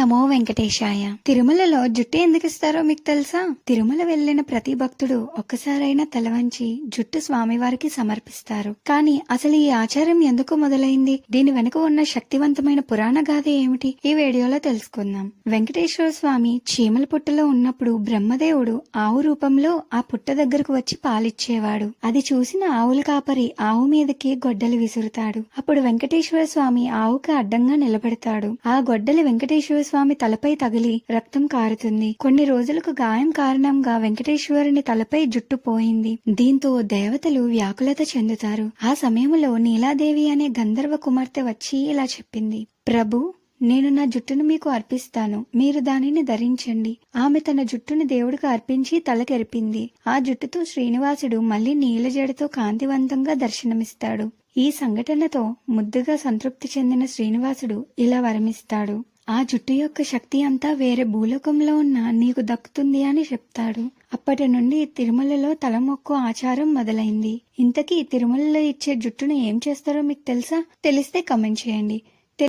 నమో వెంకటేశాయ. తిరుమలలో జుట్టు ఎందుకు ఇస్తారో మీకు తెలుసా? తిరుమల వెళ్లిన ప్రతి భక్తుడు ఒక్కసారైనా తల వంచి జుట్టు స్వామివారికి సమర్పిస్తారు. కానీ అసలు ఈ ఆచారం ఎందుకు మొదలైంది? దీని వెనుక ఉన్న శక్తివంతమైన పురాణ గాథ ఏమిటి? ఈ వీడియోలో తెలుసుకుందాం. వెంకటేశ్వర స్వామి చీమల పుట్టలో ఉన్నప్పుడు బ్రహ్మదేవుడు ఆవు రూపంలో ఆ పుట్ట దగ్గరకు వచ్చి పాలిచ్చేవాడు. అది చూసిన ఆవుల కాపరి ఆవు మీదకి గొడ్డలి విసురుతాడు. అప్పుడు వెంకటేశ్వర స్వామి ఆవుకి అడ్డంగా నిలబెడతాడు. ఆ గొడ్డలి వెంకటేశ్వర స్వామి తలపై తగిలి రక్తం కారుతుంది. కొన్ని రోజులకు గాయం కారణంగా వెంకటేశ్వరుని తలపై జుట్టు పోయింది. దీంతో దేవతలు వ్యాకులత చెందుతారు. ఆ సమయంలో నీలాదేవి అనే గంధర్వ కుమార్తె వచ్చి ఇలా చెప్పింది: ప్రభు, నేను నా జుట్టును మీకు అర్పిస్తాను, మీరు దానిని ధరించండి. ఆమె తన జుట్టును దేవుడికి అర్పించి తలకెరిపింది. ఆ జుట్టుతో శ్రీనివాసుడు మళ్లీ నీల జడతో కాంతివంతంగా దర్శనమిస్తాడు. ఈ సంఘటనతో ముద్దుగా సంతృప్తి చెందిన శ్రీనివాసుడు ఇలా వరమిస్తాడు: ఆ జుట్టు యొక్క శక్తి అంతా వేరే భూలోకంలో ఉన్న నీకు దక్కుతుంది అని చెప్తాడు. అప్పటి నుండి తిరుమలలో తలమొక్కు ఆచారం మొదలైంది. ఇంతకీ తిరుమలలో ఇచ్చే జుట్టును ఏం చేస్తారో మీకు తెలుసా? తెలిస్తే కమెంట్ చేయండి.